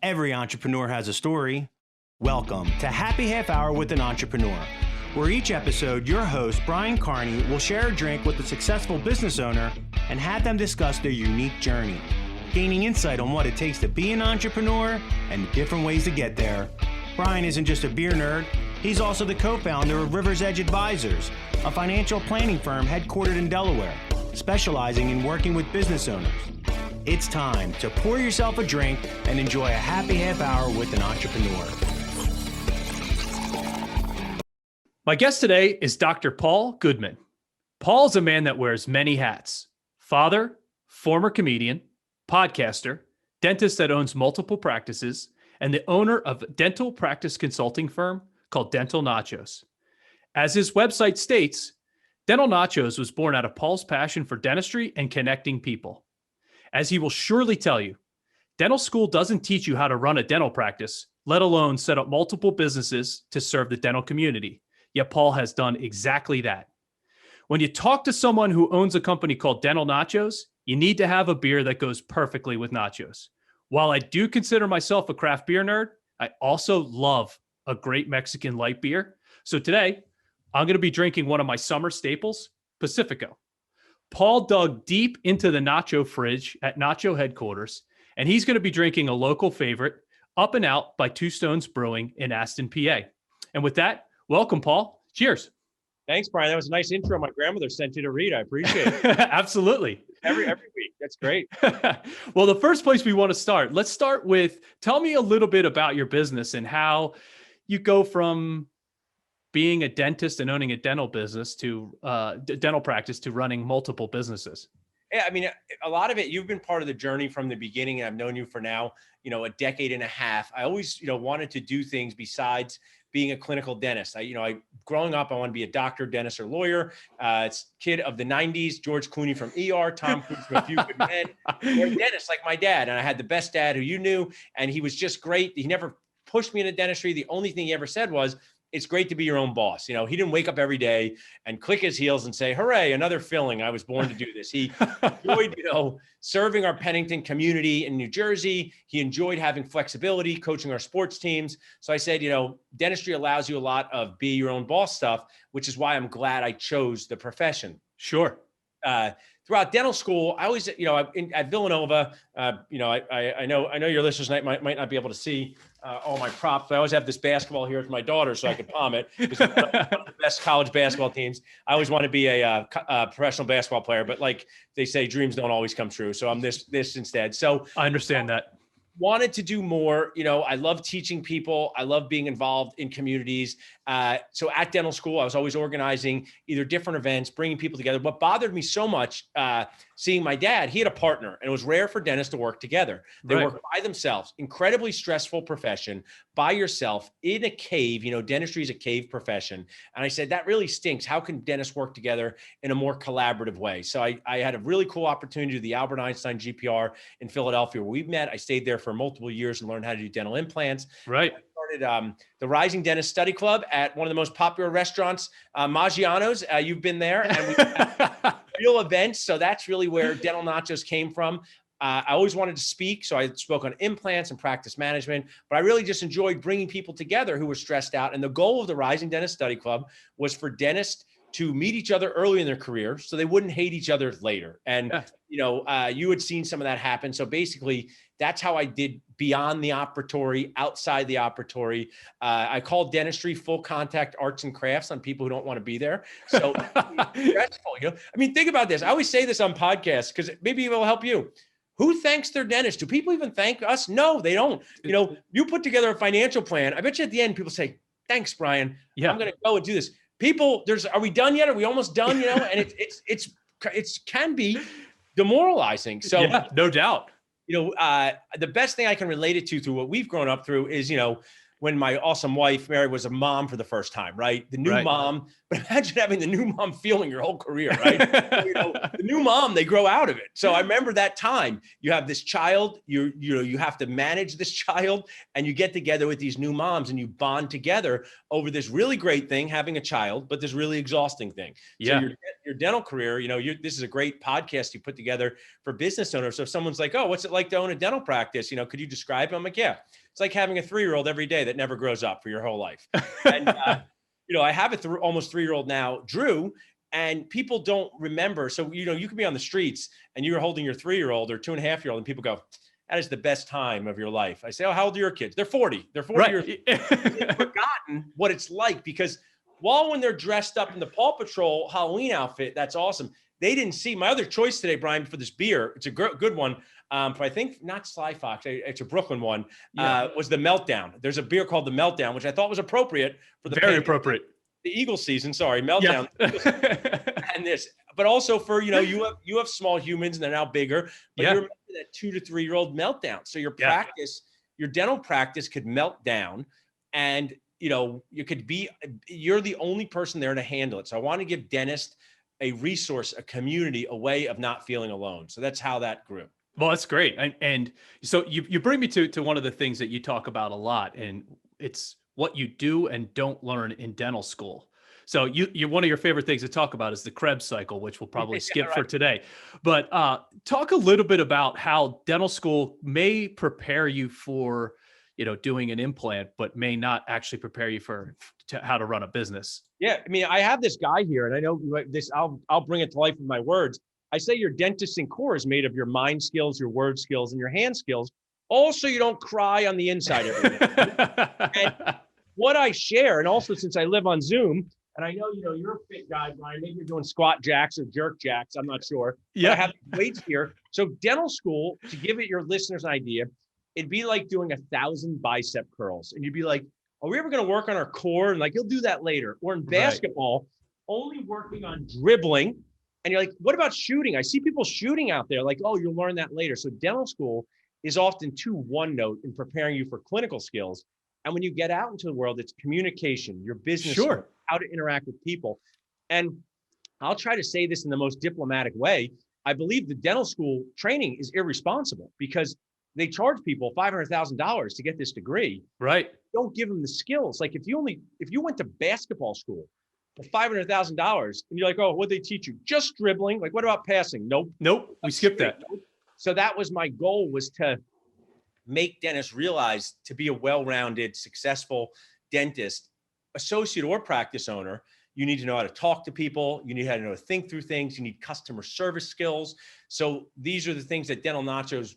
Every entrepreneur has a story. Welcome to Happy Half Hour with an Entrepreneur, where each episode your host, Brian Carney, will share a drink with a successful business owner and have them discuss their unique journey, gaining insight on what it takes to be an entrepreneur and the different ways to get there. Brian isn't just a beer nerd, he's also the co-founder of River's Edge Advisors, a financial planning firm headquartered in Delaware, specializing in working with business owners. It's time to pour yourself a drink and enjoy a happy half hour with an entrepreneur. My guest today is Dr. Paul Goodman. Paul's a man that wears many hats: father, former comedian, podcaster, dentist that owns multiple practices, and the owner of a dental practice consulting firm called Dental Nachos. As his website states, Dental Nachos was born out of Paul's passion for dentistry and connecting people. As he will surely tell you, dental school doesn't teach you how to run a dental practice, let alone set up multiple businesses to serve the dental community. Yet Paul has done exactly that. When you talk to someone who owns a company called Dental Nachos, you need to have a beer that goes perfectly with nachos. While I do consider myself a craft beer nerd, I also love a great Mexican light beer. So today, I'm going to be drinking one of my summer staples, Pacifico. Paul dug deep into the Nacho fridge at Nacho headquarters, and he's going to be drinking a local favorite, Up and Out by Two Stones Brewing in Aston, PA. And with that, welcome, Paul. Cheers. Thanks, Brian. That was a nice intro my grandmother sent you to read. I appreciate it. Absolutely. Every week. That's great. Well, the first place we want to start, let's start with, tell me a little bit about your business and how you go from being a dentist and owning a dental business to dental practice to running multiple businesses. Yeah, I mean, a lot of it, you've been part of the journey from the beginning, and I've known you for now, a decade and a half. I always, wanted to do things besides being a clinical dentist. Growing up, I want to be a doctor, dentist, or lawyer. It's kid of the 90s, George Clooney from ER, Tom Cruise from A Few Good Men, or a dentist like my dad. And I had the best dad who you knew, and he was just great. He never pushed me into dentistry. The only thing he ever said was, it's great to be your own boss. He didn't wake up every day and click his heels and say, hooray, another filling. I was born to do this. He enjoyed, serving our Pennington community in New Jersey. He enjoyed having flexibility, coaching our sports teams. So I said, dentistry allows you a lot of be your own boss stuff, which is why I'm glad I chose the profession. Sure. Throughout dental school, I always, at Villanova, I know your listeners might not be able to see all my props, but I always have this basketball here with my daughter so I can palm it. It's one of the best college basketball teams. I always want to be a professional basketball player, but like they say, dreams don't always come true. So I'm this instead. So I understand that. Wanted to do more. I love teaching people. I love being involved in communities. So at dental school, I was always organizing either different events, bringing people together. What bothered me so much, seeing my dad, he had a partner, and it was rare for dentists to work together. They work by themselves. Incredibly stressful profession, by yourself in a cave. Dentistry is a cave profession. And I said, that really stinks. How can dentists work together in a more collaborative way? So I had a really cool opportunity to do the Albert Einstein GPR in Philadelphia, where we met. I stayed there for multiple years and learned how to do dental implants. Right. I started the Rising Dentist Study Club at one of the most popular restaurants, Maggiano's. You've been there, and we have real events. So that's really where Dental Nachos came from. I always wanted to speak, so I spoke on implants and practice management, but I really just enjoyed bringing people together who were stressed out. And the goal of the Rising Dentist Study Club was for dentists to meet each other early in their career so they wouldn't hate each other later. And, you had seen some of that happen. So basically, that's how I did beyond the operatory, outside the operatory. I call dentistry full contact arts and crafts on people who don't want to be there. So it's stressful, think about this. I always say this on podcasts because maybe it will help you. Who thanks their dentist? Do people even thank us? No, they don't. You put together a financial plan. I bet you at the end, people say, thanks, Brian. Yeah. I'm going to go and do this. People, are we done yet? Are we almost done? And it can be demoralizing. So no doubt. The best thing I can relate it to through what we've grown up through is, when my awesome wife, Mary, was a mom for the first time, right? The new mom, but imagine having the new mom feeling your whole career, right? The new mom, they grow out of it. So I remember that time. You have this child, you have to manage this child, and you get together with these new moms and you bond together over this really great thing, having a child, but this really exhausting thing. Yeah. So your dental career, this is a great podcast you put together for business owners. So if someone's like, oh, what's it like to own a dental practice? Could you describe it? I'm like, yeah, it's like having a 3-year-old every day that never grows up for your whole life. And, I have almost 3-year-old now, Drew, and people don't remember. So, you could be on the streets and you're holding your 3-year-old or 2.5-year-old and people go, that is the best time of your life. I say, oh, how old are your kids? They're 40. They're 40 years old. They've forgotten what it's like, because when they're dressed up in the Paw Patrol Halloween outfit, that's awesome. They didn't see my other choice today, Brian, for this beer. It's a good one. But I think not Sly Fox, it's a Brooklyn one, was the Meltdown. There's a beer called the Meltdown, which I thought was appropriate for the appropriate. The Eagles season. Sorry, Meltdown. Yeah. And this, but also for, you have small humans and they're now bigger, but you remember that 2 to 3-year-old meltdown. So your practice, your dental practice could melt down, and, you're the only person there to handle it. So I want to give dentists a resource, a community, a way of not feeling alone. So that's how that grew. Well, that's great. And so you bring me to one of the things that you talk about a lot, and it's what you do and don't learn in dental school. So you one of your favorite things to talk about is the Krebs cycle, which we'll probably skip for today. But talk a little bit about how dental school may prepare you for, doing an implant, but may not actually prepare you to how to run a business. Yeah. I mean, I have this guy here, and I know this, I'll bring it to life with my words. I say your dentist's core is made of your mind skills, your word skills, and your hand skills. Also, you don't cry on the inside every day. And what I share, and also since I live on Zoom, and I know, you're a fit guy, Brian, maybe you're doing squat jacks or jerk jacks, I'm not sure. Yeah. I have weights here. So dental school, to give it your listeners an idea, it'd be like doing 1,000 bicep curls. And you'd be like, are we ever going to work on our core? And like, you'll do that later. Or in basketball, only working on dribbling. And you're like, what about shooting? I see people shooting out there, like, oh, you'll learn that later. So dental school is often too one note in preparing you for clinical skills. And when you get out into the world, it's communication, your business, how to interact with people. And I'll try to say this in the most diplomatic way. I believe the dental school training is irresponsible, because they charge people $500,000 to get this degree. Right. Don't give them the skills. Like if you went to basketball school for $500,000 and you're like, oh, what'd they teach you? Just dribbling. Like, what about passing? Nope. We skipped that. Nope. So that was my goal, was to make dentists realize, to be a well-rounded, successful dentist, associate or practice owner, you need to know how to talk to people. You need to know how to think through things. You need customer service skills. So these are the things that Dental Nachos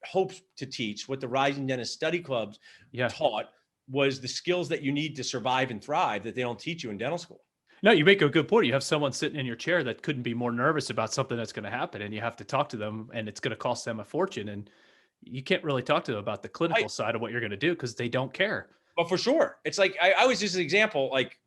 hopes to teach. What the Rising Dentist Study Clubs taught was the skills that you need to survive and thrive that they don't teach you in dental school. No, you make a good point. You have someone sitting in your chair that couldn't be more nervous about something that's going to happen, and you have to talk to them, and it's going to cost them a fortune. And you can't really talk to them about the clinical side of what you're going to do, because they don't care. But for sure, it's like, I was just an example. Like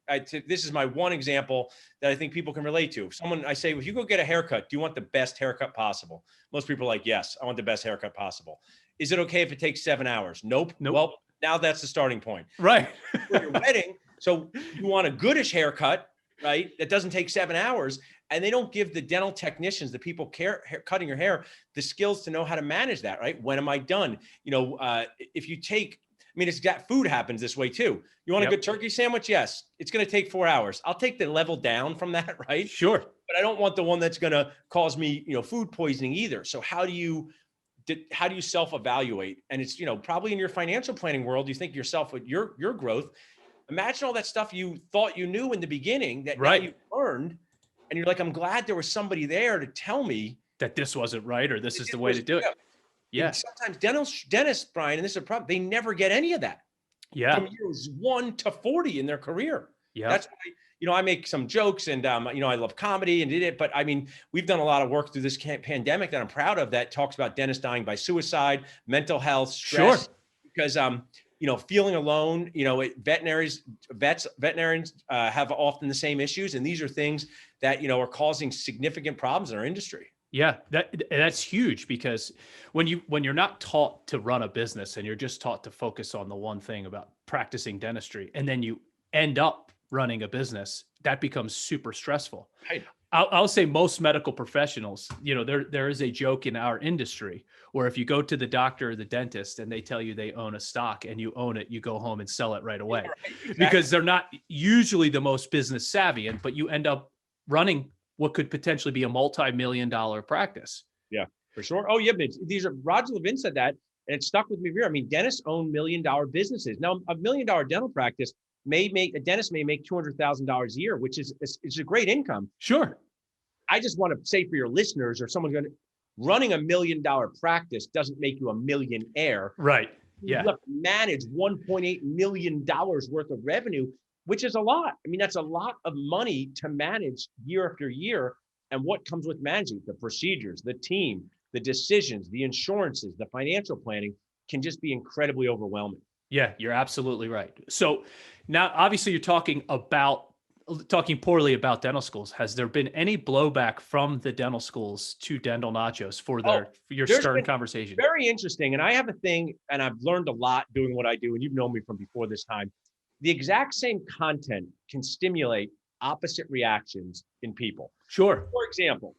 this is my one example that I think people can relate to. If I say, if you go get a haircut, do you want the best haircut possible? Most people are like, yes, I want the best haircut possible. Is it okay if it takes 7 hours? Nope. Well, now that's the starting point. Right. For your wedding. So you want a goodish haircut, right? That doesn't take 7 hours. And they don't give the dental technicians, the people cutting your hair, the skills to know how to manage that, right? When am I done? If you take, food happens this way too. You want a good turkey sandwich? Yes. It's going to take 4 hours. I'll take the level down from that, right? Sure. But I don't want the one that's going to cause me, food poisoning either. So how do you self-evaluate? And it's, probably in your financial planning world, you think yourself with your growth. Imagine all that stuff you thought you knew in the beginning that now you learned. And you're like, I'm glad there was somebody there to tell me that this wasn't right, or this is the way to do it. Yeah. Sometimes dentists, Brian, and this is a problem, they never get any of that. Yeah. From years 1 to 40 in their career. Yeah. That's why, I make some jokes and, I love comedy and did it. But we've done a lot of work through this pandemic that I'm proud of, that talks about dentists dying by suicide, mental health, stress. Sure. Because, feeling alone, veterinarians have often the same issues. And these are things that, are causing significant problems in our industry. Yeah, that's huge because when you're not taught to run a business and you're just taught to focus on the one thing about practicing dentistry, and then you end up running a business, that becomes super stressful. Right. I'll say most medical professionals, there is a joke in our industry where if you go to the doctor or the dentist and they tell you they own a stock and you own it, you go home and sell it right away. Yeah, right, exactly. Because they're not usually the most business savvy, but you end up running what could potentially be a multi-million-dollar practice. Yeah, for sure. Oh yeah, but these are Roger Levin said that, and it stuck with me here. I mean, dentists own million-dollar businesses. Now, a million-dollar dental practice a dentist may make $200,000 a year, which is a great income. Sure. I just want to say for your listeners, or someone's running $1 million practice doesn't make you a millionaire. Right. Yeah. You have to manage $1.8 million worth of revenue, which is a lot. I mean, that's a lot of money to manage year after year. And what comes with managing the procedures, the team, the decisions, the insurances, the financial planning can just be incredibly overwhelming. Yeah, you're absolutely right. So now, obviously, you're talking poorly about dental schools. Has there been any blowback from the dental schools to Dental Nachos for your stern conversation? Very interesting. And I have a thing, and I've learned a lot doing what I do, and you've known me from before this time. The exact same content can stimulate opposite reactions in people. Sure. For example,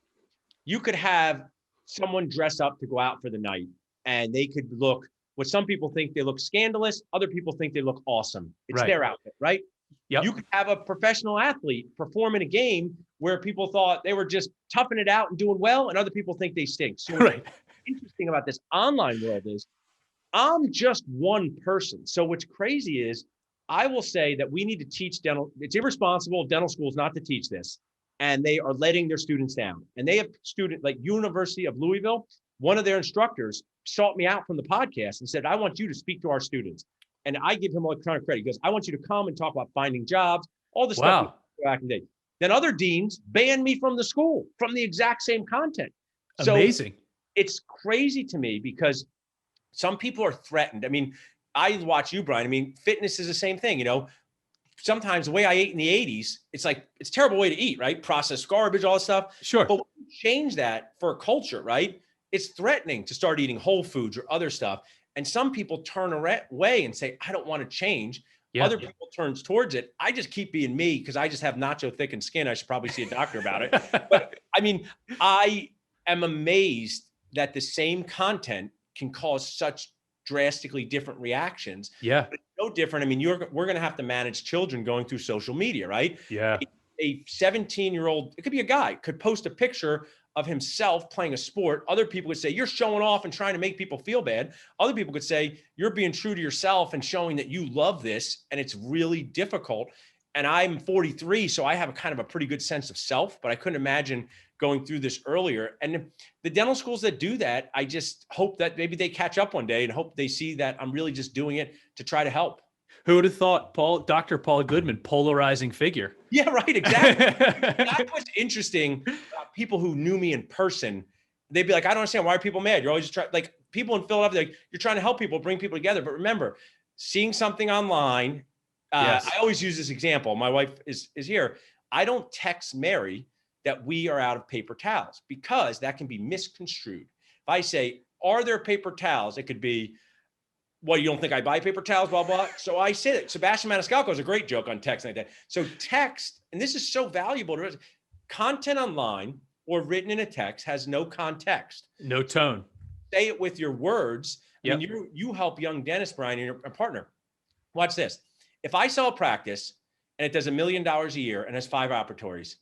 you could have someone dress up to go out for the night, and they could look what some people think they look scandalous. Other people think they look awesome. It's their outfit, right? Yep. You could have a professional athlete perform in a game where people thought they were just toughing it out and doing well, and other people think they stink. So what's interesting about this online world is I'm just one person. So what's crazy is I will say that we need to teach dental. It's irresponsible of dental schools not to teach this, and they are letting their students down. And they have students like University of Louisville. One of their instructors sought me out from the podcast and said, I want you to speak to our students. And I give him a ton of credit. He goes, I want you to come and talk about finding jobs, all the stuff back in the day. Then other deans banned me from the school from the exact same content. Amazing. So it's crazy to me because some people are threatened. I mean, I watch you, Brian. I mean, fitness is the same thing. Sometimes the way I ate in the 80s, it's like, it's a terrible way to eat, right? Processed garbage, all that stuff. Sure. But when you change that for a culture, right? It's threatening to start eating whole foods or other stuff. And some people turn away and say, I don't want to change. Yeah. Other people turns towards it. I just keep being me because I just have nacho thickened skin. I should probably see a doctor about it. But I mean, I am amazed that the same content can cause such drastically different reactions. Yeah. But it's no different. I mean, we're going to have to manage children going through social media, right? Yeah. A 17-year-old, it could be a guy, could post a picture of himself playing a sport. Other people would say, you're showing off and trying to make people feel bad. Other people could say, you're being true to yourself and showing that you love this. And it's really difficult. And I'm 43, so I have a kind of a pretty good sense of self, but I couldn't imagine going through this earlier. And the dental schools that do that, I just hope that maybe they catch up one day and hope they see that I'm really just doing it to try to help. Who would have thought Dr. Paul Goodman, polarizing figure? Yeah, right. Exactly. That was interesting. People who knew me in person, they'd be like, I don't understand. Why are people mad? You're always just trying, like people in Philadelphia, like, you're trying to help people, bring people together. But remember, seeing something online, I always use this example. My wife is here. I don't text Mary that we are out of paper towels because that can be misconstrued. If I say, are there paper towels? It could be, well, you don't think I buy paper towels, blah, blah. So I say that. Sebastian Maniscalco is a great joke on text like that. So text, and this is so valuable to content online or written in a text has no context. No tone. Say it with your words. Yep. I mean, you help young dentists, Brian, and you're a partner. Watch this. If I sell a practice and it does $1 million a year and has 5 operatories,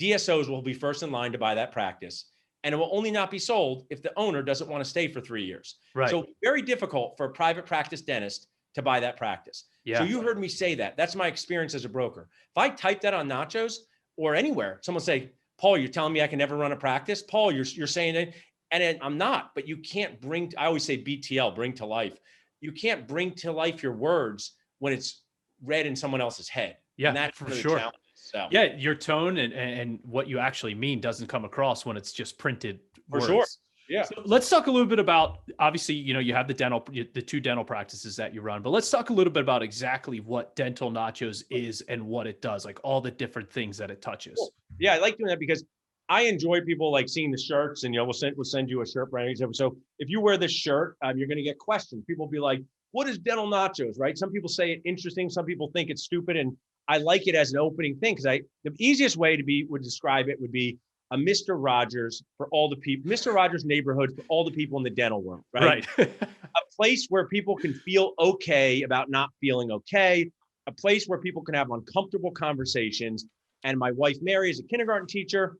DSOs will be first in line to buy that practice. And it will only not be sold if the owner doesn't want to stay for 3 years. Right. So very difficult for a private practice dentist to buy that practice. Yeah. So you heard me say that. That's my experience as a broker. If I type that on Nachos or anywhere, someone say, Paul, you're telling me I can never run a practice? Paul, you're saying that, and I'm not, but you can't I always say BTL, bring to life. You can't bring to life your words when it's read in someone else's head. Yeah, and that's for really sure. So. Yeah, your tone and what you actually mean doesn't come across when it's just printed for words. Sure. Yeah. So let's talk a little bit about, obviously, you have the 2 dental practices that you run, but let's talk a little bit about exactly what Dental Nachos is and what it does, like all the different things that it touches. Cool. Yeah, I like doing that because I enjoy people like seeing the shirts, and we'll send you a shirt, Brian. So if you wear this shirt, you're going to get questions. People will be like, "What is Dental Nachos?" Right? Some people say it interesting. Some people think it's stupid, and I like it as an opening thing because the easiest way would describe it would be a Mr. Rogers for all the people, Mr. Rogers neighborhood for all the people in the dental world, right? Right. A place where people can feel okay about not feeling okay, a place where people can have uncomfortable conversations. And my wife, Mary, is a kindergarten teacher.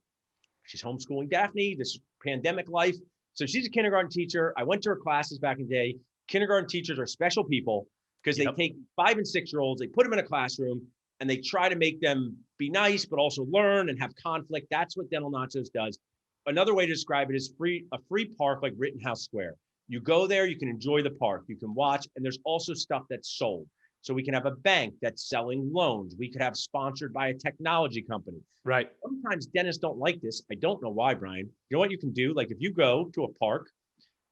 She's homeschooling Daphne, this pandemic life. So she's a kindergarten teacher. I went to her classes back in the day. Kindergarten teachers are special people because they take 5 and 6-year-olds, they put them in a classroom, and they try to make them be nice, but also learn and have conflict. That's what Dental Nachos does. Another way to describe it is a free park like Rittenhouse Square. You go there, you can enjoy the park, you can watch, and there's also stuff that's sold. So we can have a bank that's selling loans. We could have sponsored by a technology company. Right. Sometimes dentists don't like this. I don't know why, Brian. You know what you can do? Like if you go to a park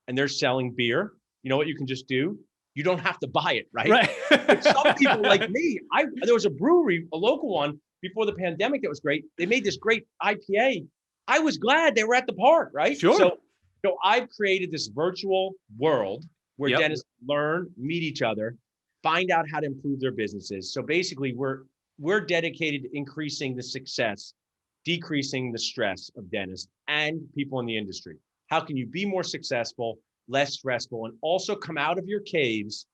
and they're selling beer, you know what you can just do? You don't have to buy it, right? Right. Some people like me, there was a brewery, a local one before the pandemic that was great. They made this great IPA. I was glad they were at the park, right? Sure. So I've created this virtual world where dentists learn, meet each other, find out how to improve their businesses. So basically we're dedicated to increasing the success, decreasing the stress of dentists and people in the industry. How can you be more successful, less stressful, and also come out of your caves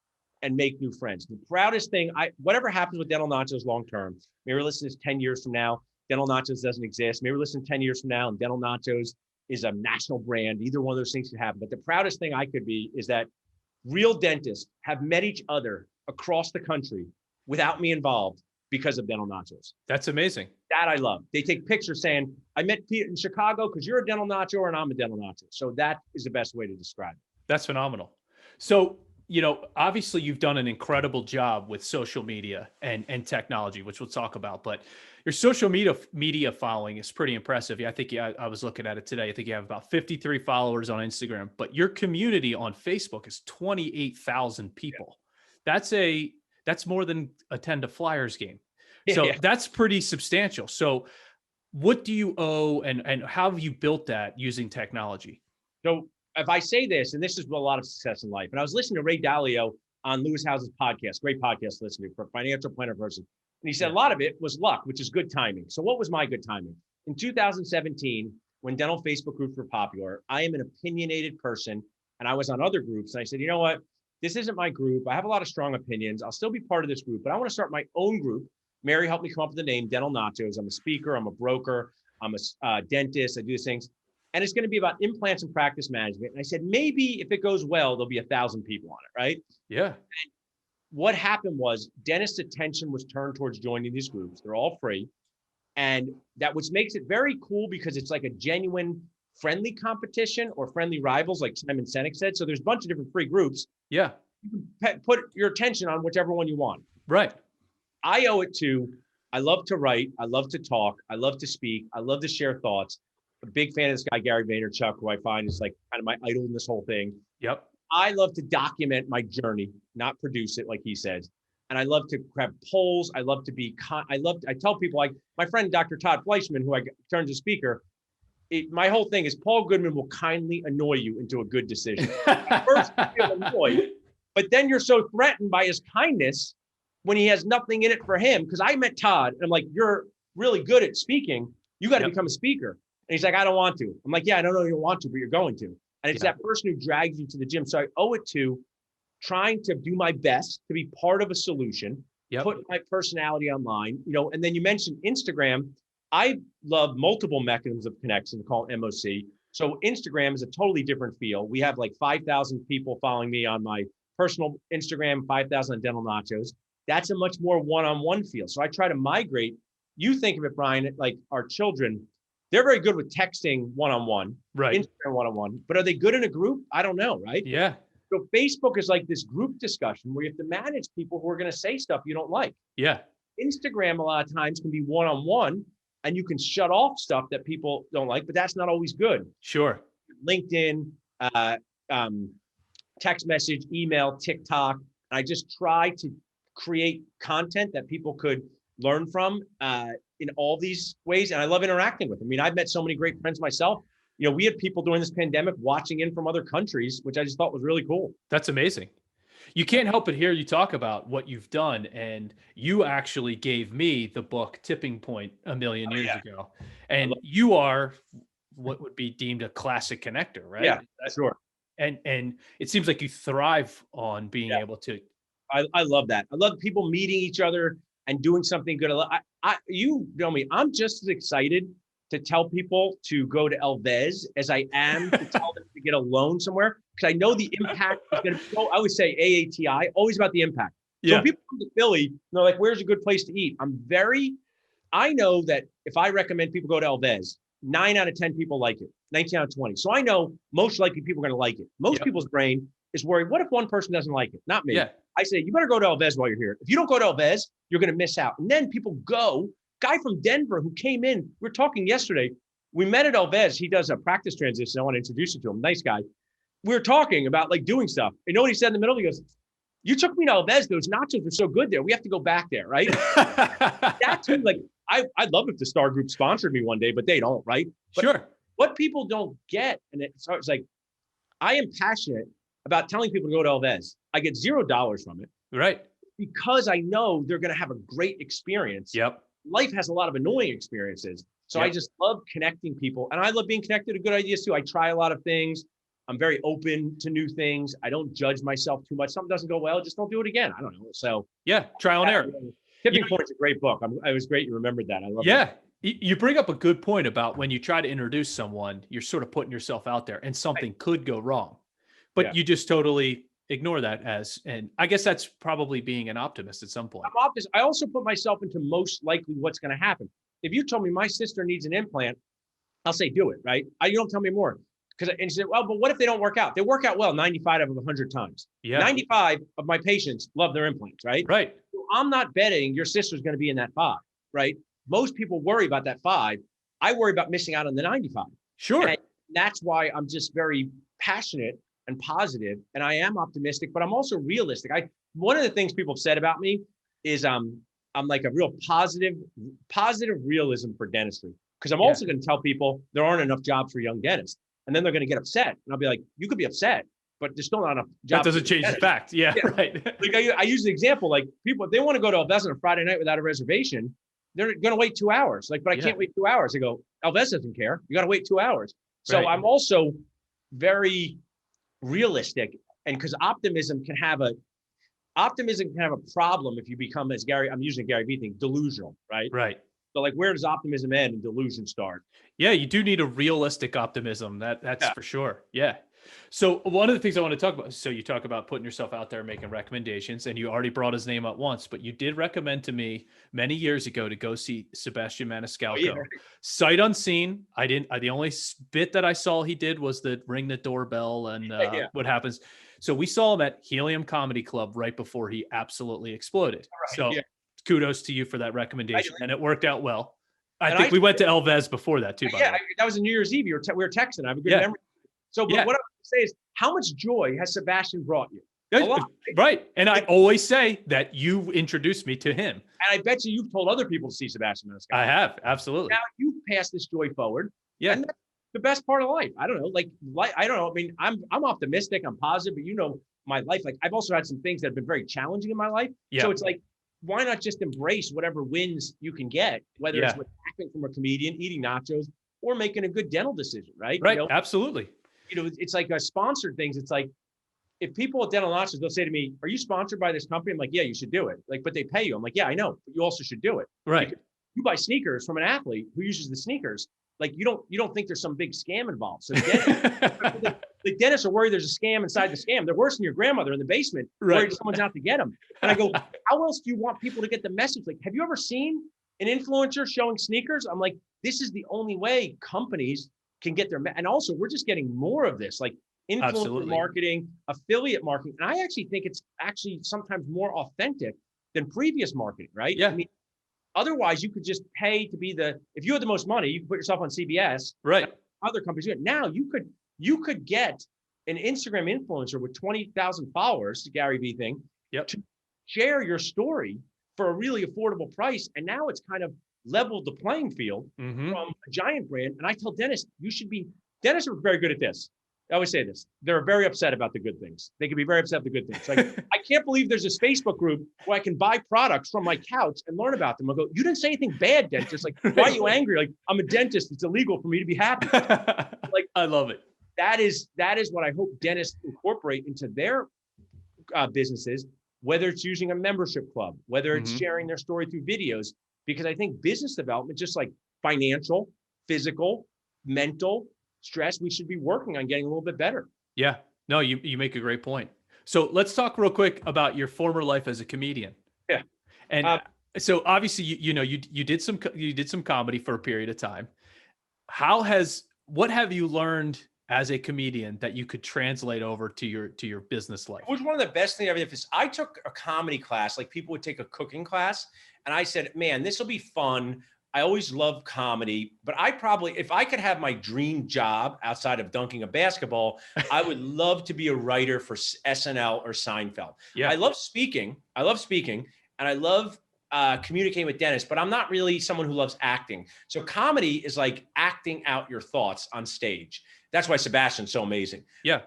and make new friends? The proudest thing, whatever happens with Dental Nachos long-term, maybe listen to this 10 years from now, Dental Nachos doesn't exist. Maybe listen 10 years from now and Dental Nachos is a national brand. Either one of those things could happen. But the proudest thing I could be is that real dentists have met each other across the country without me involved because of Dental Nachos. That's amazing. That I love. They take pictures saying, I met Pete in Chicago because you're a Dental Nacho and I'm a Dental Nacho. So that is the best way to describe it. That's phenomenal. So, obviously you've done an incredible job with social media and technology, which we'll talk about, but your social media following is pretty impressive. I think I was looking at it today. I think you have about 53 followers on Instagram, but your community on Facebook is 28,000 people. Yeah. That's more than attend a Flyers game. So that's pretty substantial. So what do you owe and how have you built that using technology? So if I say this, and this is a lot of success in life, and I was listening to Ray Dalio on Lewis House's podcast, great podcast to listen to for a financial planner person. And he said a lot of it was luck, which is good timing. So what was my good timing? In 2017, when dental Facebook groups were popular, I am an opinionated person and I was on other groups. And I said, you know what? This isn't my group. I have a lot of strong opinions. I'll still be part of this group, but I want to start my own group. Mary helped me come up with the name Dental Nachos. I'm a speaker. I'm a broker. I'm a dentist. I do these things. And it's going to be about implants and practice management. And I said, maybe if it goes well, there'll be 1,000 people on it, right? Yeah. And what happened was dentists' attention was turned towards joining these groups. They're all free. And that which makes it very cool because it's like a genuine friendly competition or friendly rivals, like Simon Sinek said. So there's a bunch of different free groups. Yeah. You can put your attention on whichever one you want. Right. I owe it to, I love to write. I love to talk. I love to speak. I love to share thoughts. A big fan of this guy, Gary Vaynerchuk, who I find is like kind of my idol in this whole thing. Yep. I love to document my journey, not produce it like he says. And I love to grab polls. I love to be, I tell people, like my friend, Dr. Todd Fleischman, who I turned to speaker, my whole thing is Paul Goodman will kindly annoy you into a good decision. At first you feel annoyed, but then you're so threatened by his kindness when he has nothing in it for him. Because I met Todd and I'm like, you're really good at speaking. You got to become a speaker. And he's like, I don't want to. I'm like, yeah, I don't know you want to, but you're going to. And it's that person who drags you to the gym. So I owe it to trying to do my best to be part of a solution, put my personality online, and then you mentioned Instagram. I love multiple mechanisms of connection called MOC. So Instagram is a totally different feel. We have like 5,000 people following me on my personal Instagram, 5,000 on Dental Nachos. That's a much more one-on-one feel. So I try to migrate. You think of it, Brian, like our children, they're very good with texting one-on-one, right? Instagram one-on-one, but are they good in a group? I don't know, right? Yeah. So Facebook is like this group discussion where you have to manage people who are going to say stuff you don't like. Yeah. Instagram a lot of times can be one-on-one and you can shut off stuff that people don't like, but that's not always good. Sure. LinkedIn, text message, email, TikTok. I just try to create content that people could learn from. in all these ways, and I love interacting with them. I mean, I've met so many great friends myself. You know, we had people during this pandemic watching in from other countries, which I just thought was really cool. That's amazing. You can't help but hear you talk about what you've done. And you actually gave me the book Tipping Point a million years ago. And you are what would be deemed a classic connector, right? Yeah, sure. And it seems like you thrive on being able to. I love that. I love people meeting each other and doing something good. You know me, I'm just as excited to tell people to go to Elvez as I am to tell them to get a loan somewhere, because I know the impact is going to go. I would say AATI, always about the impact. So when people come to Philly, they're like, where's a good place to eat? I know that if I recommend people go to Elvez, 9 out of 10 people like it, 19 out of 20. So I know most likely people are going to like it. Most people's brain is worried, what if one person doesn't like it? Not me. Yeah. I say, you better go to Elvez while you're here. If you don't go to Elvez, you're going to miss out. And then people go. Guy from Denver who came in, we were talking yesterday. We met at Elvez. He does a practice transition. I want to introduce you to him. Nice guy. We were talking about like doing stuff. You know what he said in the middle? He goes, you took me to Elvez. Those nachos were so good there. We have to go back there, right? That's like, I'd love if the Star Group sponsored me one day, but they don't, right? But sure. What people don't get, and it's like, I am passionate about telling people to go to Elvez. I get $0 from it. Right. Because I know they're going to have a great experience. Yep. Life has a lot of annoying experiences. So I just love connecting people, and I love being connected to good ideas too. I try a lot of things. I'm very open to new things. I don't judge myself too much. Something doesn't go well, just don't do it again. I don't know. So trial and error. Tipping Point is a great book. It was great you remembered that. I love it. Yeah. You bring up a good point about when you try to introduce someone, you're sort of putting yourself out there and something could go wrong, but you just totally ignore that and I guess that's probably being an optimist at some point. I'm optimist. I also put myself into most likely what's going to happen. If you told me my sister needs an implant, I'll say, do it, right? You don't tell me more. And she said, well, but what if they don't work out? They work out well 95 of 100 times. Yeah. 95 of my patients love their implants, right? Right. So I'm not betting your sister's going to be in that 5, right? Most people worry about that 5. I worry about missing out on the 95. Sure. And that's why I'm just very passionate and positive, and I am optimistic, but I'm also realistic. One of the things people have said about me is I'm like a real positive realism for dentistry, because I'm also going to tell people there aren't enough jobs for young dentists, and then they're going to get upset, and I'll be like, you could be upset, but there's still not enough jobs. That doesn't change the fact. Yeah. Right. Like I use the example, like people, if they want to go to Elvez on a Friday night without a reservation, they're going to wait 2 hours. Like, but I can't wait 2 hours. I go, Elvez doesn't care. You got to wait 2 hours. So I'm also very realistic, and because optimism can have a problem if you become, as I'm using Gary Vee thing, delusional, right? Right. So like, where does optimism end and delusion start? Yeah, you do need a realistic optimism. That's for sure. Yeah. So one of the things I want to talk about, so you talk about putting yourself out there, making recommendations, and you already brought his name up once, but you did recommend to me many years ago to go see Sebastian Maniscalco. Sight unseen. The only bit that I saw he did was the ring the doorbell and what happens. So we saw him at Helium Comedy Club right before he absolutely exploded. So kudos to you for that recommendation. And it worked out well. I think we went to Elvez before that too. That was a New Year's Eve. We were texting. I have a good memory. So but what I want to say is, how much joy has Sebastian brought you? A lot. Right. And I always say that you introduced me to him. And I bet you've told other people to see Sebastian Maniscalco. I have. Absolutely. Now you've passed this joy forward. Yeah. And that's the best part of life. I don't know. I don't know. I mean, I'm optimistic. I'm positive, but you know, my life, like I've also had some things that have been very challenging in my life. Yeah. So it's like, why not just embrace whatever wins you can get, whether it's with acting from a comedian, eating nachos, or making a good dental decision, right? Right. You know? Absolutely. You know, it's like a sponsored things. It's like, if people at Dental Nachos, they'll say to me, are you sponsored by this company? I'm like, yeah, you should do it. Like, but they pay you. I'm like, yeah, I know, but you also should do it. Right. Because you buy sneakers from an athlete who uses the sneakers. Like, you don't think there's some big scam involved. So the dentists are worried there's a scam inside the scam. They're worse than your grandmother in the basement, worried someone's out to get them. And I go, how else do you want people to get the message? Like, have you ever seen an influencer showing sneakers? I'm like, this is the only way companies can get their, and also we're just getting more of this, like influencer marketing, affiliate marketing. And I actually think it's actually sometimes more authentic than previous marketing, right? Yeah. I mean, otherwise you could just pay to be if you had the most money, you could put yourself on CBS. Right. Other companies do it. Now you could get an Instagram influencer with 20,000 followers, the Gary Vee thing, to share your story for a really affordable price. And now it's kind of leveled the playing field from a giant brand. And I tell dentists, dentists are very good at this. I always say this. They're very upset about the good things. They can be very upset about the good things. Like, I can't believe there's this Facebook group where I can buy products from my couch and learn about them. I go, you didn't say anything bad, dentist. Like, why are you angry? Like, I'm a dentist. It's illegal for me to be happy. Like, I love it. That is what I hope dentists incorporate into their businesses, whether it's using a membership club, whether it's sharing their story through videos, because I think business development, just like financial, physical, mental, stress, we should be working on getting a little bit better. Yeah, no, you make a great point. So let's talk real quick about your former life as a comedian. Yeah. And so obviously, you did some comedy for a period of time. What have you learned as a comedian that you could translate over to your business life? It was one of the best things I ever did. I took a comedy class, like people would take a cooking class. And I said, man, this will be fun. I always loved comedy, but if I could have my dream job outside of dunking a basketball, I would love to be a writer for SNL or Seinfeld. Yeah. I love speaking, and I love communicating with dentists, but I'm not really someone who loves acting. So comedy is like acting out your thoughts on stage. That's why Sebastian's so amazing. Yeah.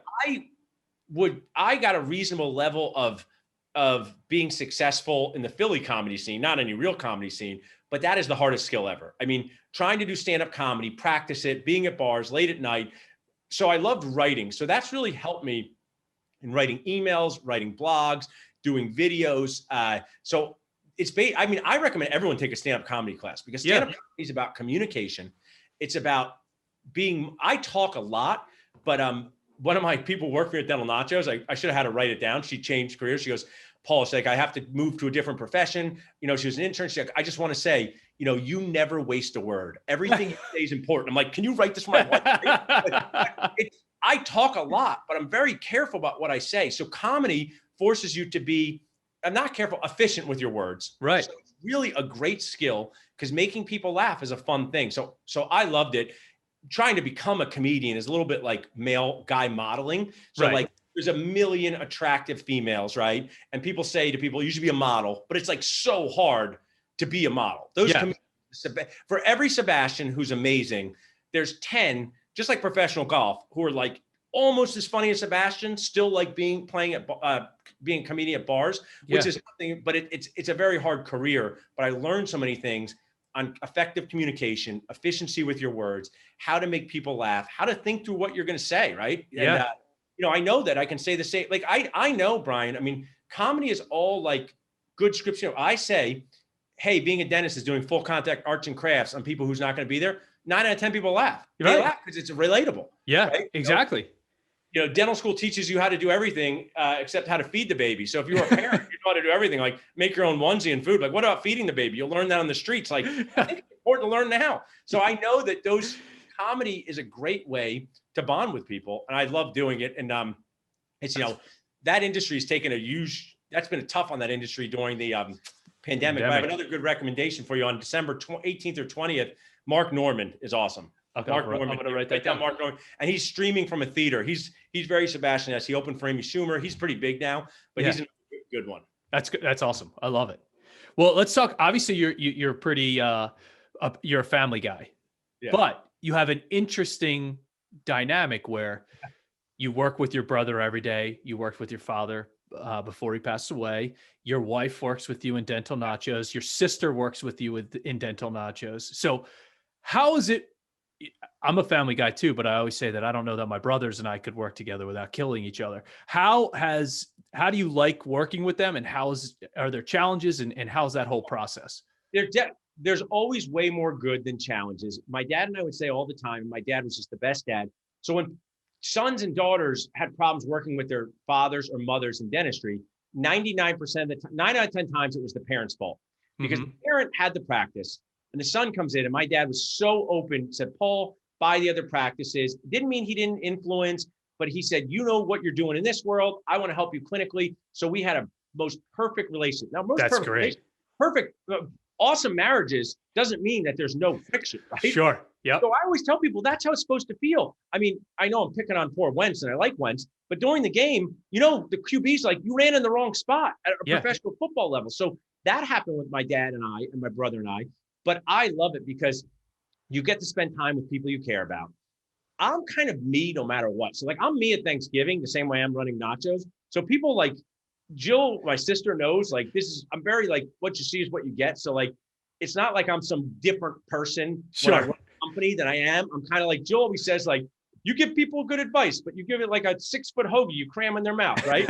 I got a reasonable level of being successful in the Philly comedy scene, not any real comedy scene, but that is the hardest skill ever. I mean, trying to do stand-up comedy, practice it, being at bars late at night. So I loved writing. So that's really helped me in writing emails, writing blogs, doing videos. So I recommend everyone take a stand-up comedy class, because stand-up comedy is about communication. It's about I talk a lot, but one of my people work for me at Dental Nachos. I should have had her write it down. She changed careers. She goes, Paul, she's like, I have to move to a different profession. She was an intern. She's like, I just want to say, you never waste a word. Everything you say is important. I'm like, can you write this for my wife? I talk a lot, but I'm very careful about what I say. So comedy forces you to be, I'm not careful, efficient with your words. Right. So it's really a great skill, because making people laugh is a fun thing. So I loved it. Trying to become a comedian is a little bit like male guy modeling. So like, there's a million attractive females, right? And people say to people, you should be a model, but it's like so hard to be a model. For every Sebastian who's amazing, there's 10, just like professional golf, who are like almost as funny as Sebastian, still like being a comedian at bars, which is nothing, but it's a very hard career. But I learned so many things on effective communication, efficiency with your words, how to make people laugh, how to think through what you're going to say, right? Yeah. And, I know that I can say the same. Like, I know, Brian, I mean, comedy is all like good scripts. I say, hey, being a dentist is doing full contact arts and crafts on people who's not going to be there. 9 out of 10 people laugh. They laugh because it's relatable. Yeah, right? exactly. Dental school teaches you how to do everything except how to feed the baby. So if you're a parent, you know how to do everything, like make your own onesie and food. Like, what about feeding the baby? You'll learn that on the streets. Like, I think it's important to learn now. So I know that comedy is a great way to bond with people, and I love doing it. And it's that industry has taken that's been tough on that industry during the pandemic. But I have another good recommendation for you. On December 18th or 20th, Mark Norman is awesome. Okay, Mark Norman, I'm gonna write that down. Mark Norman, and he's streaming from a theater. He's very Sebastian-esque. He opened for Amy Schumer. He's pretty big now, but he's a good one. That's good. That's awesome. I love it. Well, let's talk. Obviously, you're pretty you're a family guy, but you have an interesting dynamic where you work with your brother every day. You worked with your father before he passed away. Your wife works with you in Dental Nachos. Your sister works with you in Dental Nachos. So how is it? I'm a family guy too, but I always say that I don't know that my brothers and I could work together without killing each other. How do you like working with them, and are there challenges, and how's that whole process? There's always way more good than challenges. My dad and I would say all the time, my dad was just the best dad. So when sons and daughters had problems working with their fathers or mothers in dentistry, 99% of the time, 9 out of 10 times, it was the parent's fault, because the parent had the practice. And the son comes in, and my dad was so open, said, Paul, buy the other practices. Didn't mean he didn't influence, but he said, you know what you're doing in this world. I want to help you clinically. So we had a most perfect relationship. Now, That's great. Perfect, awesome marriages doesn't mean that there's no friction, right? Sure. Yeah. So I always tell people that's how it's supposed to feel. I mean, I know I'm picking on poor Wentz, and I like Wentz, but during the game, the QB's like, you ran in the wrong spot at a professional football level. So that happened with my dad and I, and my brother and I. but I love it because you get to spend time with people you care about. I'm kind of me no matter what. So like I'm me at Thanksgiving, the same way I'm running nachos. So people like Jill, my sister, knows like I'm very like what you see is what you get. So like it's not like I'm some different person when I run a company than I am. I'm kind of like Jill always says, like, you give people good advice, but you give it like a 6-foot hoagie you cram in their mouth, right?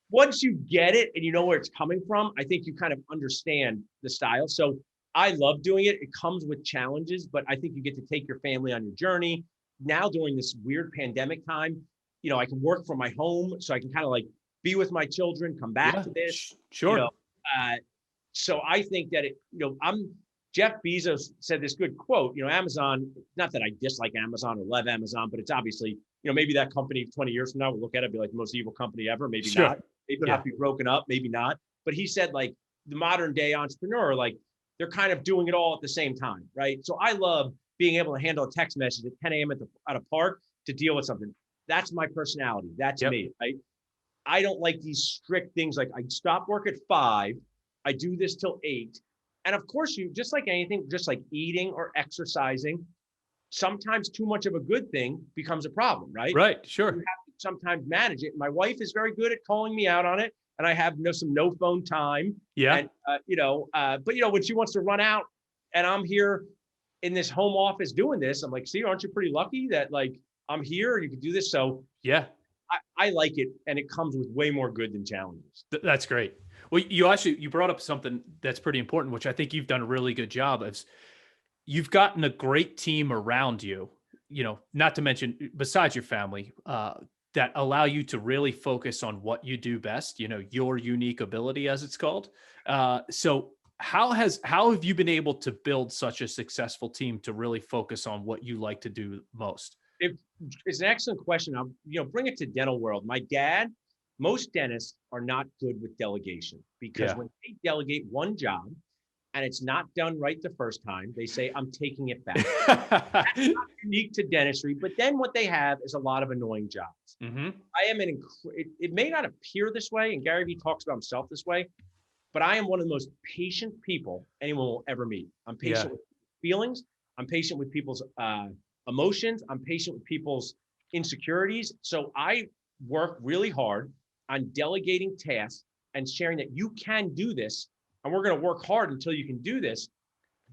Once you get it and you know where it's coming from, I think you kind of understand the style. So I love doing it. It comes with challenges, but I think you get to take your family on your journey. Now during this weird pandemic time, you know, I can work from my home, so I can kind of like be with my children, come back to this. Sure. You know, so I think that Jeff Bezos said this good quote, you know, Amazon, not that I dislike Amazon or love Amazon, but it's obviously, you know, maybe that company 20 years from now, we'll look at it and be like the most evil company ever. Maybe not. Maybe it'll have to be broken up. Maybe not. But he said like the modern day entrepreneur, like they're kind of doing it all at the same time, right? So I love being able to handle a text message at 10 a.m. at a park to deal with something. That's my personality. That's me, right? I don't like these strict things. Like I stop work at 5. I do this till 8. And of course, you just like anything, just like eating or exercising, sometimes too much of a good thing becomes a problem, right? Right. Sure. You have to sometimes manage it. My wife is very good at calling me out on it, and I have some no phone time. Yeah. And, but when she wants to run out and I'm here in this home office doing this, I'm like, see, aren't you pretty lucky that like I'm here and you can do this? So yeah, I like it, and it comes with way more good than challenges. That's great. Well, you brought up something that's pretty important, which I think you've done a really good job of. You've gotten a great team around you, you know, not to mention besides your family, that allow you to really focus on what you do best, you know, your unique ability, as it's called. So how have you been able to build such a successful team to really focus on what you like to do most? It's an excellent question. I'll, bring it to dental world. My dad, most dentists are not good with delegation because when they delegate one job and it's not done right the first time, they say, I'm taking it back. That's not unique to dentistry, but then what they have is a lot of annoying jobs. Mm-hmm. I am it may not appear this way, and Gary Vee talks about himself this way, but I am one of the most patient people anyone will ever meet. I'm patient with feelings. I'm patient with people's emotions. I'm patient with people's insecurities. So I work really hard on delegating tasks and sharing that you can do this, and we're going to work hard until you can do this,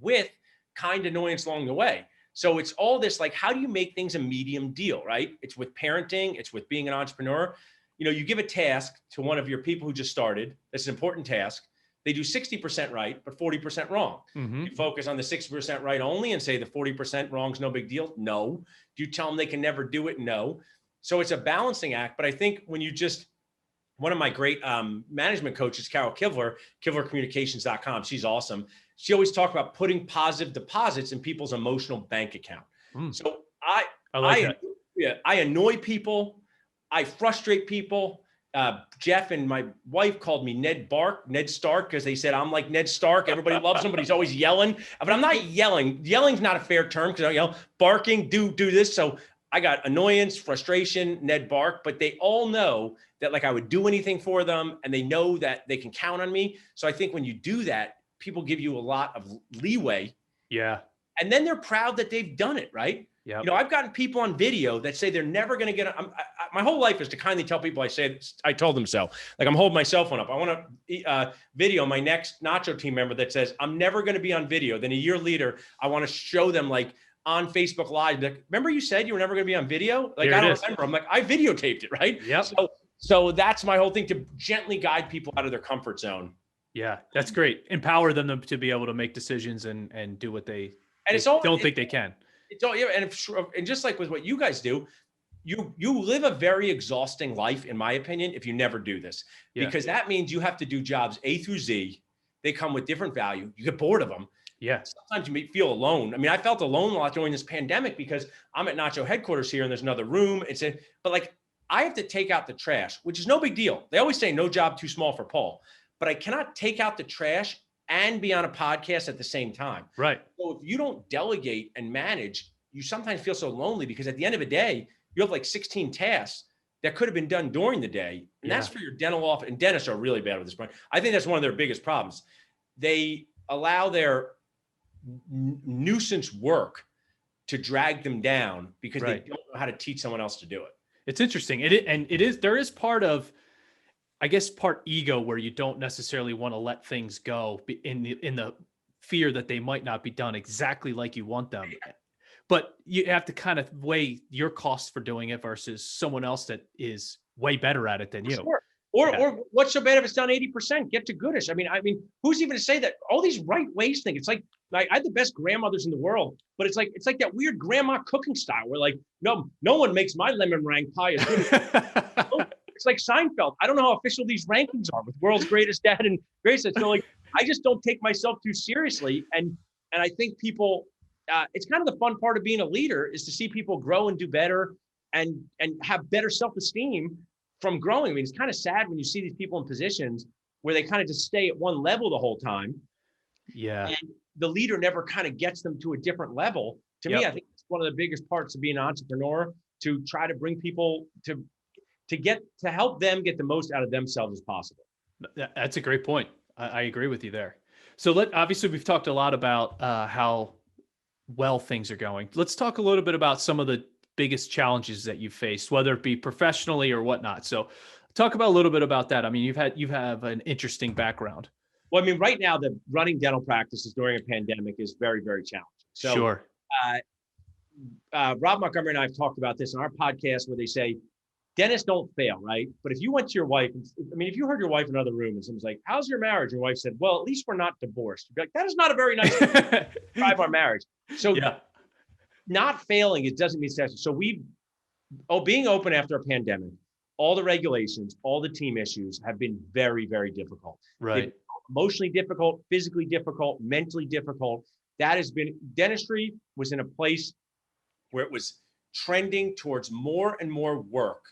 with kind annoyance along the way. So it's all this, like, how do you make things a medium deal, right? It's with parenting, it's with being an entrepreneur. You give a task to one of your people who just started. That's an important task. They do 60% right, but 40% wrong. Mm-hmm. You focus on the 60% right only and say the 40% wrong is no big deal? No. Do you tell them they can never do it? No. So it's a balancing act. But I think when you one of my great management coaches, Carol Kivler, KivlerCommunications.com, she's awesome. She always talked about putting positive deposits in people's emotional bank account. So I annoy people. I frustrate people. Jeff and my wife called me Ned Stark, because they said I'm like Ned Stark. Everybody loves him, but he's always yelling. But I'm not yelling. Yelling's not a fair term because I don't yell. Barking, do this. So I got annoyance, frustration, Ned Bark, but they all know that like I would do anything for them, and they know that they can count on me. So I think when you do that, people give you a lot of leeway. Yeah. And then they're proud that they've done it, right? Yeah. I've gotten people on video that say they're never going to get my whole life is to kindly tell people I told them so. Like, I'm holding my cell phone up. I want to video my next Nacho team member that says, I'm never going to be on video. Then a year later, I want to show them like on Facebook Live. Like, remember you said you were never going to be on video? Like, I don't remember. I'm like, I videotaped it, right? Yep. So that's my whole thing, to gently guide people out of their comfort zone. Yeah, that's great. Empower them to be able to make decisions and do what they don't think they can. It's all, and just like with what you guys do, you live a very exhausting life, in my opinion, if you never do this, because that means you have to do jobs A through Z. They come with different value. You get bored of them. Yeah. Sometimes you may feel alone. I mean, I felt alone a lot during this pandemic because I'm at Nacho headquarters here and there's another room. But like, I have to take out the trash, which is no big deal. They always say no job too small for Paul, but I cannot take out the trash and be on a podcast at the same time. Right. So if you don't delegate and manage, you sometimes feel so lonely, because at the end of the day, you have like 16 tasks that could have been done during the day. And that's for your dental office. And dentists are really bad with this point. I think that's one of their biggest problems. They allow their nuisance work to drag them down because they don't know how to teach someone else to do it. It's interesting. There is part of, I guess, part ego where you don't necessarily want to let things go in the fear that they might not be done exactly like you want them. But you have to kind of weigh your costs for doing it versus someone else that is way better at it than you. Sure. Or what's so bad if it's done 80%? Get to goodish. I mean, who's even to say that all these right ways thing? It's like I had the best grandmothers in the world, but it's like that weird grandma cooking style where like, no one makes my lemon meringue pie as good as it's like Seinfeld. I don't know how official these rankings are with World's Greatest Dad and Greatest Dad. So like, I just don't take myself too seriously. And I think people, it's kind of the fun part of being a leader is to see people grow and do better and have better self-esteem from growing. I mean, it's kind of sad when you see these people in positions where they kind of just stay at one level the whole time. Yeah. And the leader never kind of gets them to a different level. To me, I think it's one of the biggest parts of being an entrepreneur, to try to bring people to help them get the most out of themselves as possible. That's a great point. I agree with you there. So obviously we've talked a lot about how well things are going. Let's talk a little bit about some of the biggest challenges that you've faced, whether it be professionally or whatnot. So talk about a little bit about that. I mean, you have an interesting background. Well, I mean, right now the running dental practices during a pandemic is very, very challenging. So, sure. Rob Montgomery and I have talked about this on our podcast where they say, dentists don't fail, right? But if you went to your wife, if you heard your wife in another room and someone's like, how's your marriage? Your wife said, well, at least we're not divorced. You'd be like, that is not a very nice way to describe our marriage. So not failing, it doesn't mean success. So being open after a pandemic, all the regulations, all the team issues have been very, very difficult. Right. Emotionally difficult, physically difficult, mentally difficult. That has been, dentistry was in a place where it was trending towards more and more work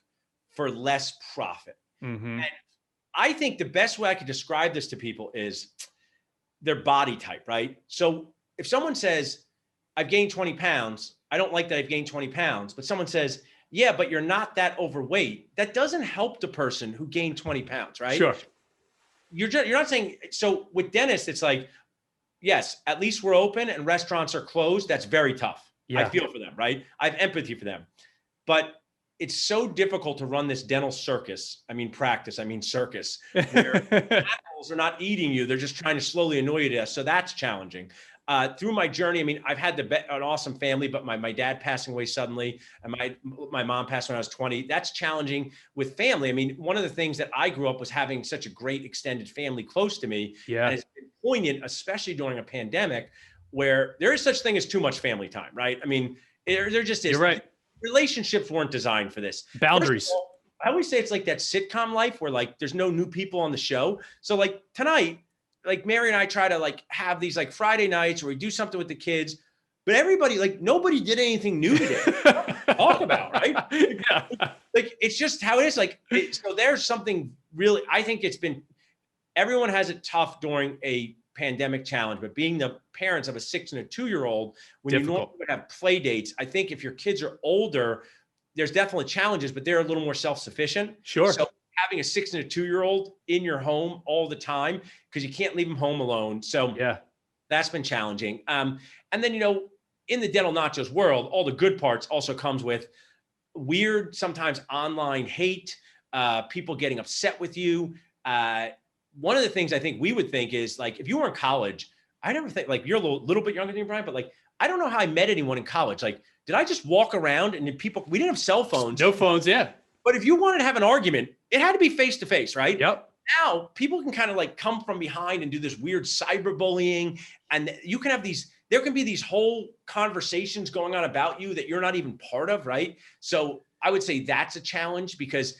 for less profit. Mm-hmm. And I think the best way I could describe this to people is their body type, right? So if someone says, I've gained 20 pounds, I don't like that I've gained 20 pounds, but someone says, yeah, but you're not that overweight. That doesn't help the person who gained 20 pounds, right? Sure. You're not saying, so with dentists, it's like, yes, at least we're open and restaurants are closed. That's very tough. Yeah. I feel for them, right? I have empathy for them. But it's so difficult to run this dental circus. Circus, where animals are not eating you. They're just trying to slowly annoy you to death. So that's challenging. Through my journey, I've had an awesome family, but my dad passing away suddenly and my mom passed when I was 20. That's challenging with family. One of the things that I grew up was having such a great extended family close to me. Yeah. And it's been poignant, especially during a pandemic where there is such thing as too much family time, right? There just is. You're right. Relationships weren't designed for this. Boundaries. All, I always say it's like that sitcom life where like there's no new people on the show. So like tonight, like Mary and I try to like have these like Friday nights where we do something with the kids, but everybody, like nobody did anything new today to talk about, right? Yeah. Like, it's just how it is. Like, so there's something really, I think everyone has it tough during a pandemic challenge, but being the parents of a 6 and a 2-year-old, when you normally would have play dates, I think if your kids are older, there's definitely challenges, but they're a little more self-sufficient. Sure. So having a 6 and a 2-year-old in your home all the time, because you can't leave them home alone. So yeah, that's been challenging. And then, in the Dental Nachos world, all the good parts also comes with weird, sometimes online hate, people getting upset with you. One of the things I think we would think is like, if you were in college, I never think like you're a little bit younger than me, Brian, but like, I don't know how I met anyone in college. Like, did I just walk around and we didn't have cell phones. No phones. Yeah. But if you wanted to have an argument, it had to be face to face, right? Yep. Now people can kind of like come from behind and do this weird cyberbullying. And you can have there can be these whole conversations going on about you that you're not even part of, right? So I would say that's a challenge because,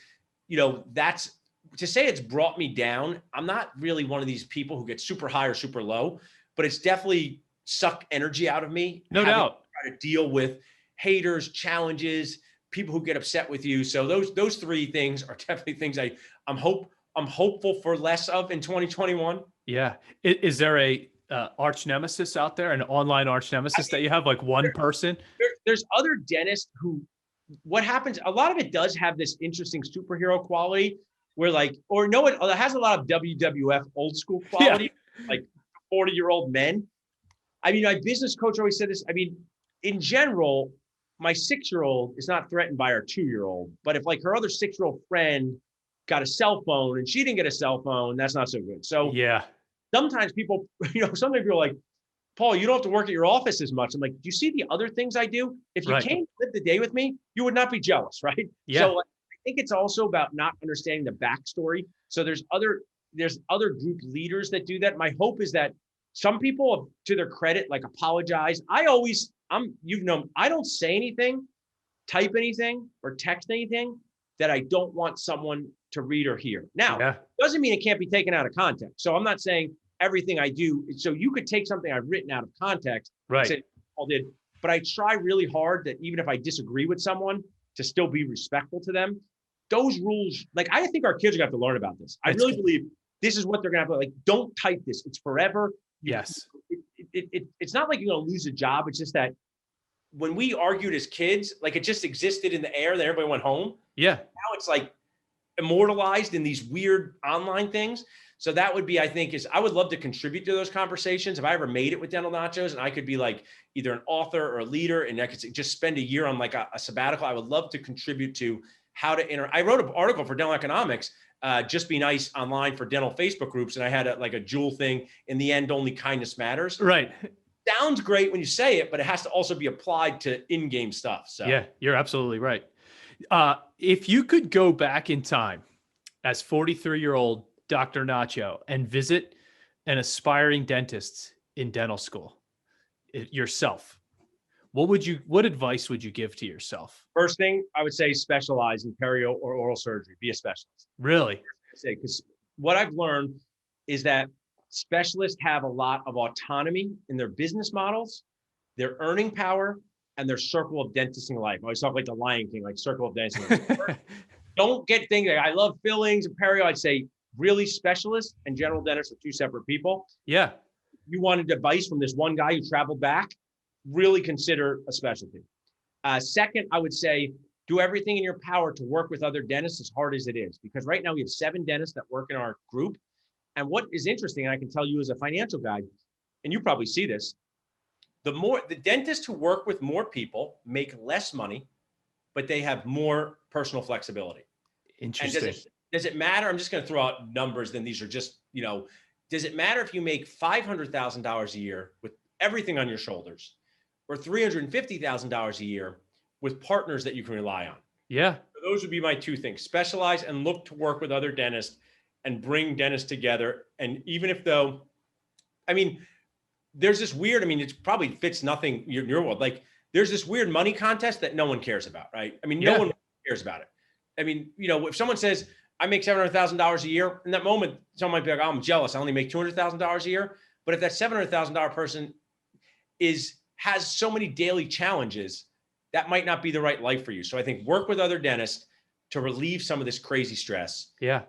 that's to say it's brought me down. I'm not really one of these people who get super high or super low, but it's definitely sucked energy out of me. No doubt. Try to deal with haters, challenges, people who get upset with you. So those three things are definitely things I'm hopeful for less of in 2021. Yeah. Is there a arch nemesis out there, an online arch nemesis that you have, like one person? There's other dentists who, what happens, a lot of it does have this interesting superhero quality where like, it has a lot of WWF old school quality. Yeah. Like 40-year-old men. I mean, my business coach always said this. I mean, in general, my 6-year-old is not threatened by our 2-year-old, but if like her other 6-year-old friend got a cell phone and she didn't get a cell phone, that's not so good. So Yeah. sometimes people, sometimes people are like, Paul, you don't have to work at your office as much. I'm like, do you see the other things I do? If you Right. came to live the day with me, you would not be jealous, right? Yeah. So like, I think it's also about not understanding the backstory. So there's other group leaders that do that. My hope is that some people, to their credit, like apologize. I don't say anything, type anything, or text anything that I don't want someone to read or hear. Now, doesn't mean it can't be taken out of context. So I'm not saying everything I do. So you could take something I've written out of context, right? And say, Paul did, but I try really hard that even if I disagree with someone, to still be respectful to them. Those rules, like I think our kids are gonna have to learn about this. I really believe this is what they're gonna have to like. Don't type this; it's forever. Yes. It's not like you're gonna lose a job. It's just that when we argued as kids, like it just existed in the air, then everybody went home. Yeah. Now it's like immortalized in these weird online things. So that would be, I think, I would love to contribute to those conversations. If I ever made it with Dental Nachos and I could be like either an author or a leader and I could just spend a year on like a sabbatical, I would love to contribute to how to I wrote an article for Dental Economics, Just Be Nice online for dental Facebook groups. And I had a jewel thing. In the end, only kindness matters. Right. Sounds great when you say it, but it has to also be applied to in-game stuff. So yeah, you're absolutely right. If you could go back in time as 43-year-old Dr. Nacho and visit an aspiring dentist in dental school yourself, what advice would you give to yourself? First thing I would say, specialize in perio or oral surgery, be a specialist. Really? Because what I've learned is that specialists have a lot of autonomy in their business models, their earning power, and their circle of dentists in life. I always talk like the Lion King, like circle of dentists. Don't get things like I love fillings and perio. I'd say really specialists and general dentists are two separate people. Yeah. You wanted advice from this one guy who traveled back, really consider a specialty. Second, I would say do everything in your power to work with other dentists as hard as it is, because right now we have 7 dentists that work in our group. And what is interesting, and I can tell you as a financial guy, and you probably see this, the dentists who work with more people make less money, but they have more personal flexibility. Interesting. And does it matter? I'm just going to throw out numbers. Then these are just, does it matter if you make $500,000 a year with everything on your shoulders, or $350,000 a year with partners that you can rely on? Yeah. So those would be my 2 things: specialize and look to work with other dentists and bring dentists together. And even if there's this weird, it probably fits nothing in your world. Like there's this weird money contest that no one cares about, right? No one cares about it. If someone says, I make $700,000 a year, in that moment, someone might be like, oh, I'm jealous. I only make $200,000 a year. But if that $700,000 person has so many daily challenges, that might not be the right life for you. So I think work with other dentists to relieve some of this crazy stress. Yeah.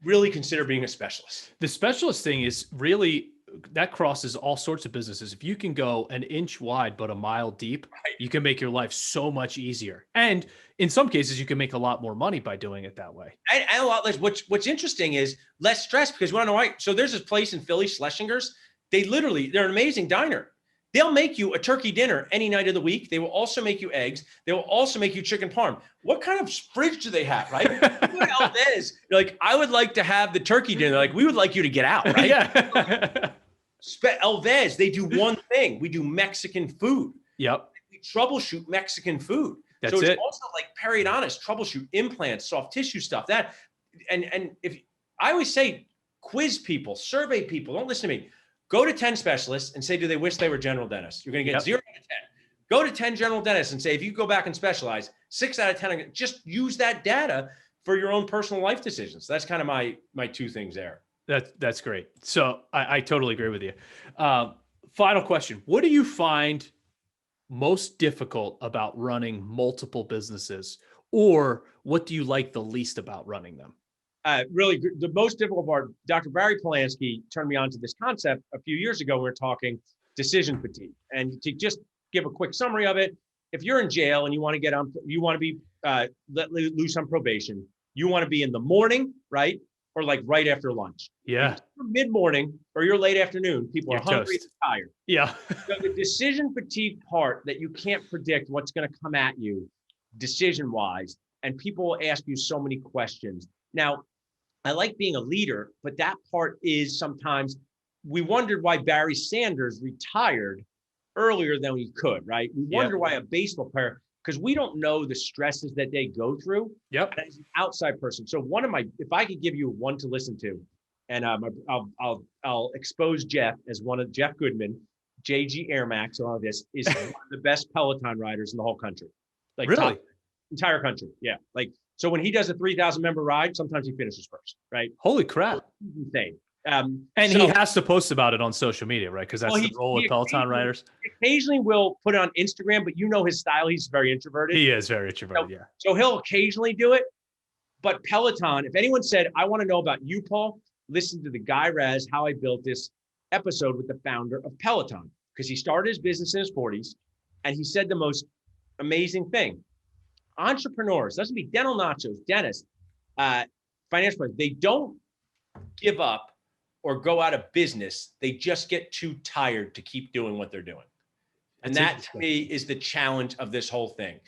Really consider being a specialist. The specialist thing is really, that crosses all sorts of businesses. If you can go an inch wide, but a mile deep, right, you can make your life so much easier. And in some cases, you can make a lot more money by doing it that way. And a lot less. What's interesting is less stress, because you want to know why? So there's this place in Philly, Schlesinger's. They're an amazing diner. They'll make you a turkey dinner any night of the week. They will also make you eggs. They will also make you chicken parm. What kind of fridge do they have, right? You're like, I would like to have the turkey dinner. Like, we would like you to get out, right? Yeah. Elvez, they do one thing. We do Mexican food. Yep. We troubleshoot Mexican food. That's so it's it. also like periodontist, troubleshoot implants, soft tissue stuff. And if I always say, quiz people, survey people, don't listen to me. Go to 10 specialists and say, do they wish they were general dentists? You're going to get 0 out of 10. Go to 10 general dentists and say, if you go back and specialize, 6 out of 10, just use that data for your own personal life decisions. That's kind of my 2 things there. That's great. So I totally agree with you. Final question. What do you find most difficult about running multiple businesses, or what do you like the least about running them? Really, the most difficult part, Dr. Barry Polanski turned me on to this concept a few years ago. We were talking decision fatigue. And to just give a quick summary of it, if you're in jail and you want to be let loose on probation, you want to be in the morning, right? or like right after lunch. Yeah. Mid-morning or you're late afternoon, people You're are hungry toast. and tired. Yeah. So the decision fatigue part that you can't predict what's going to come at you decision-wise, and people will ask you so many questions. Now, I like being a leader, but that part is sometimes we wondered why Barry Sanders retired earlier than he could, right? We wonder why a baseball player, because we don't know the stresses that they go through. Yep. As an outside person. So if I could give you one to listen to, and I'll expose Jeff as one of Jeff Goodman, JG Air Max, all of this is one of the best Peloton riders in the whole country. Like really? Entire country. Yeah. Like, so when he does a 3,000 member ride, sometimes he finishes first, right? Holy crap. It's insane. And he has to post about it on social media, right? Because that's the role of Peloton riders. Occasionally will put it on Instagram, but you know his style. He's very introverted. He is very introverted, So he'll occasionally do it. But Peloton, if anyone said, I want to know about you, Paul, listen to the Guy Raz, How I Built This episode with the founder of Peloton. Because he started his business in his 40s. And he said the most amazing thing. Entrepreneurs, doesn't be dental nachos, dentists, financial planners, they don't give up or go out of business. They just get too tired to keep doing what they're doing. And that to me is the challenge of this whole thing.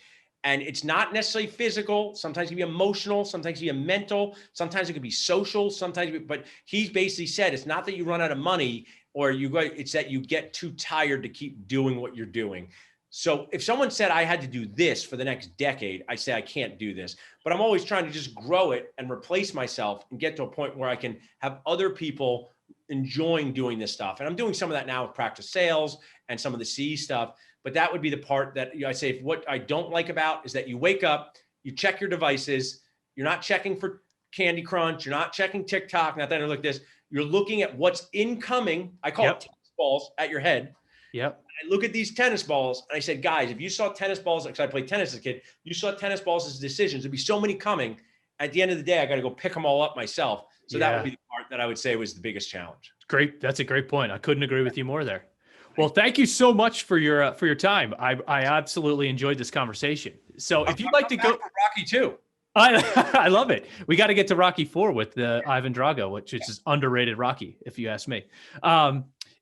And it's not necessarily physical. Sometimes it can be emotional. Sometimes it can be mental. Sometimes it can be social. But he's basically said, it's not that you run out of money or it's that you get too tired to keep doing what you're doing. So if someone said I had to do this for the next decade, I say I can't do this, but I'm always trying to just grow it and replace myself and get to a point where I can have other people enjoying doing this stuff. And I'm doing some of that now with practice sales and some of the CE stuff, but that would be the part that I say, if what I don't like about is that you wake up, you check your devices, you're not checking for Candy Crunch, you're not checking TikTok, not that I look at this, you're looking at what's incoming. I call it tennis balls at your head. Yep. I look at these tennis balls and I said, guys, if you saw tennis balls, because I played tennis as a kid, you saw tennis balls as decisions. There'd be so many coming. At the end of the day, I got to go pick them all up myself. So that would be the part that I would say was the biggest challenge. Great. That's a great point. I couldn't agree with you more there. Well, thank you so much for your time. I absolutely enjoyed this conversation. So if you'd like to go Rocky 2. I love it. We got to get to Rocky 4 with Ivan Drago, which is underrated Rocky, if you ask me.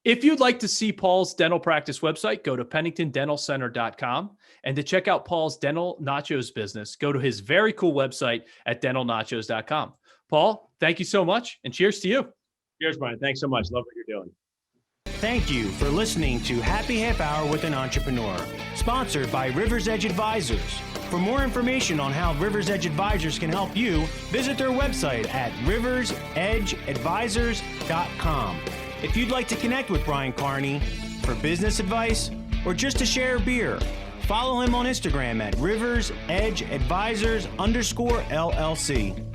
If you'd like to see Paul's dental practice website, go to penningtondentalcenter.com. And to check out Paul's Dental Nachos business, go to his very cool website at dentalnachos.com. Paul, thank you so much, and cheers to you. Cheers, Brian. Thanks so much. Love what you're doing. Thank you for listening to Happy Half Hour with an Entrepreneur, sponsored by Rivers Edge Advisors. For more information on how Rivers Edge Advisors can help you, visit their website at riversedgeadvisors.com. If you'd like to connect with Brian Carney for business advice or just to share a beer, follow him on Instagram at riversedgeadvisors_LLC.